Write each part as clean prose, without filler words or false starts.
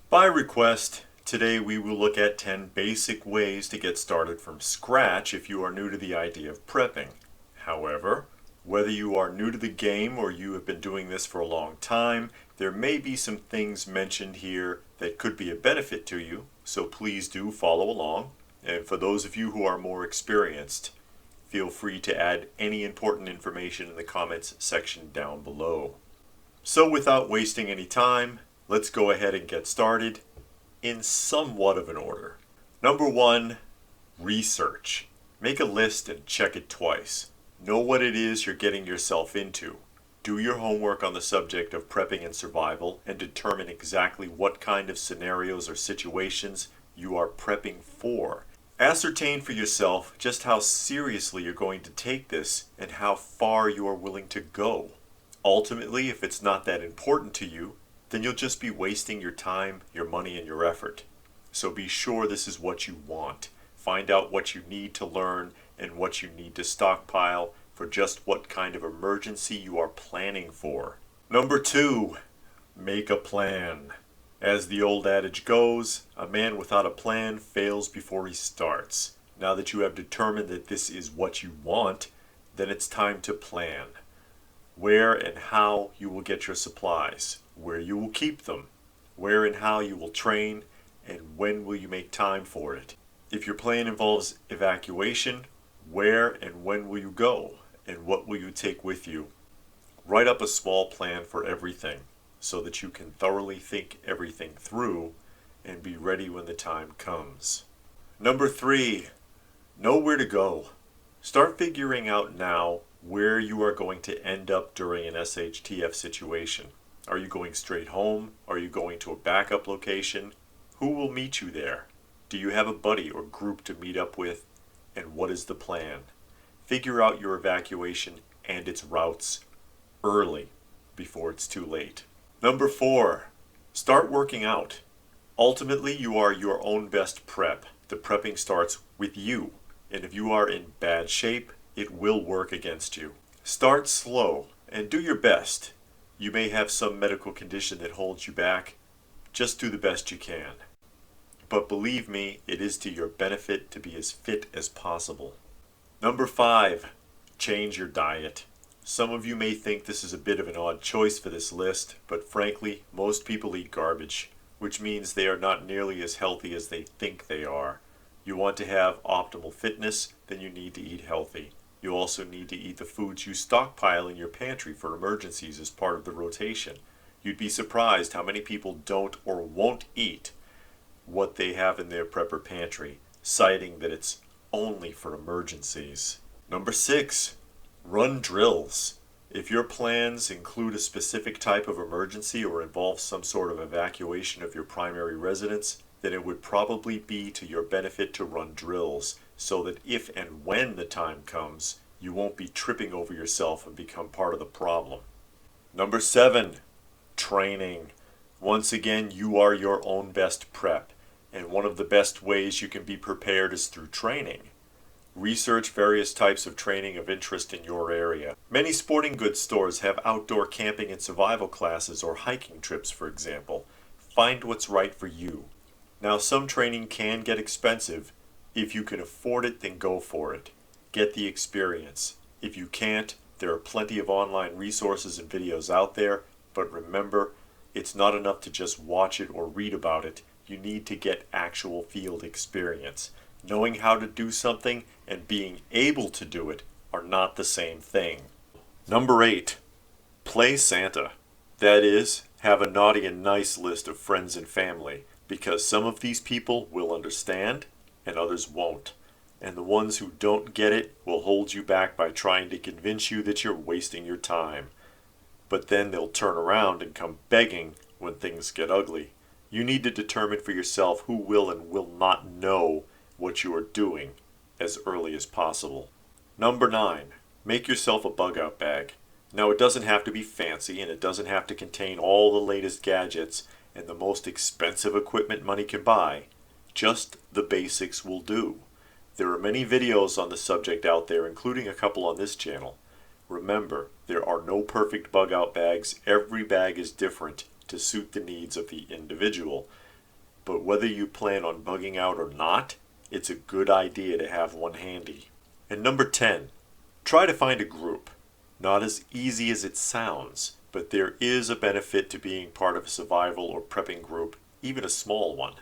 By request, today we will look at 10 basic ways to get started from scratch if you are new to the idea of prepping. However, whether you are new to the game or you have been doing this for a long time, there may be some things mentioned here that could be a benefit to you, so please do follow along. And for those of you who are more experienced, feel free to add any important information in the comments section down below. So without wasting any time, let's go ahead and get started in somewhat of an order. Number 1, research. Make a list and check it twice. Know what it is you're getting yourself into. Do your homework on the subject of prepping and survival and determine exactly what kind of scenarios or situations you are prepping for. Ascertain for yourself just how seriously you're going to take this and how far you are willing to go. Ultimately, if it's not that important to you, then you'll just be wasting your time, your money, and your effort. So be sure this is what you want. Find out what you need to learn and what you need to stockpile for just what kind of emergency you are planning for. Number 2, make a plan. As the old adage goes, a man without a plan fails before he starts. Now that you have determined that this is what you want, then it's time to plan. Where and how you will get your supplies, where you will keep them, where and how you will train, and when will you make time for it. If your plan involves evacuation, where and when will you go, and what will you take with you? Write up a small plan for everything so that you can thoroughly think everything through and be ready when the time comes. Number 3, know where to go. Start figuring out now where you are going to end up during an SHTF situation. Are you going straight home? Are you going to a backup location? Who will meet you there? Do you have a buddy or group to meet up with? And what is the plan? Figure out your evacuation and its routes early before it's too late. Number 4, start working out. Ultimately, you are your own best prep. The prepping starts with you, and if you are in bad shape, it will work against you. Start slow and do your best. You may have some medical condition that holds you back. Just do the best you can. But believe me, it is to your benefit to be as fit as possible. Number 5, change your diet. Some of you may think this is a bit of an odd choice for this list, but frankly, most people eat garbage, which means they are not nearly as healthy as they think they are. You want to have optimal fitness, then you need to eat healthy. You also need to eat the foods you stockpile in your pantry for emergencies as part of the rotation. You'd be surprised how many people don't or won't eat what they have in their prepper pantry, citing that it's only for emergencies. Number 6, run drills. If your plans include a specific type of emergency or involve some sort of evacuation of your primary residence, then it would probably be to your benefit to run drills, so that if and when the time comes, you won't be tripping over yourself and become part of the problem. Number 7, training. Once again, you are your own best prep, and one of the best ways you can be prepared is through training. Research various types of training of interest in your area. Many sporting goods stores have outdoor camping and survival classes or hiking trips, for example. Find what's right for you. Now, some training can get expensive. If you can afford it, then go for it. Get the experience. If you can't, there are plenty of online resources and videos out there, but remember, it's not enough to just watch it or read about it. You need to get actual field experience. Knowing how to do something and being able to do it are not the same thing. Number 8, play Santa. That is, have a naughty and nice list of friends and family, because some of these people will understand and others won't. And the ones who don't get it will hold you back by trying to convince you that you're wasting your time. But then they'll turn around and come begging when things get ugly. You need to determine for yourself who will and will not know what you are doing as early as possible. Number 9, make yourself a bug out bag. Now, it doesn't have to be fancy, and it doesn't have to contain all the latest gadgets and the most expensive equipment money can buy. Just the basics will do. There are many videos on the subject out there, including a couple on this channel. Remember, there are no perfect bug out bags. Every bag is different to suit the needs of the individual. but whether you plan on bugging out or not, it's a good idea to have one handy. And number 10, try to find a group. Not as easy as it sounds, but there is a benefit to being part of a survival or prepping group, even a small one.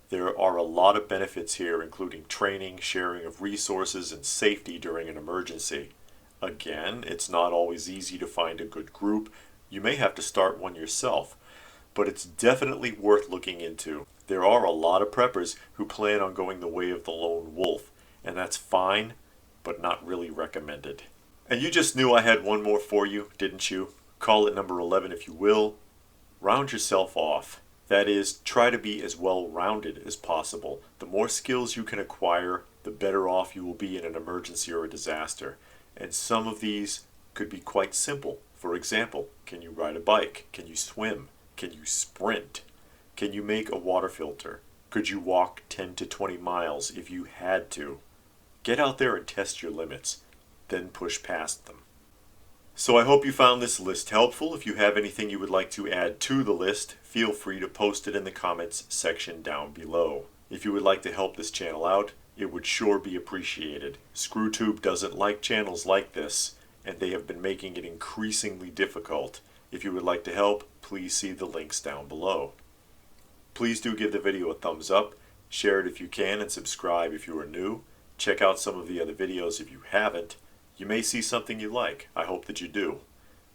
There are a lot of benefits here, including training, sharing of resources, and safety during an emergency. Again, it's not always easy to find a good group. You may have to start one yourself, but it's definitely worth looking into. There are a lot of preppers who plan on going the way of the lone wolf, and that's fine, but not really recommended. And you just knew I had one more for you, didn't you? Call it number 11 if you will. Round yourself off. That is, try to be as well-rounded as possible. The more skills you can acquire, the better off you will be in an emergency or a disaster. And some of these could be quite simple. For example, can you ride a bike? Can you swim? Can you sprint? Can you make a water filter? Could you walk 10 to 20 miles if you had to? Get out there and test your limits, then push past them. So I hope you found this list helpful. If you have anything you would like to add to the list, feel free to post it in the comments section down below. If you would like to help this channel out, it would sure be appreciated. ScrewTube doesn't like channels like this, and they have been making it increasingly difficult. If you would like to help, please see the links down below. Please do give the video a thumbs up, share it if you can, and subscribe if you are new. Check out some of the other videos if you haven't. You may see something you like. I hope that you do.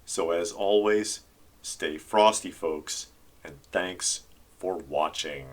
So as always, stay frosty, folks, and thanks for watching.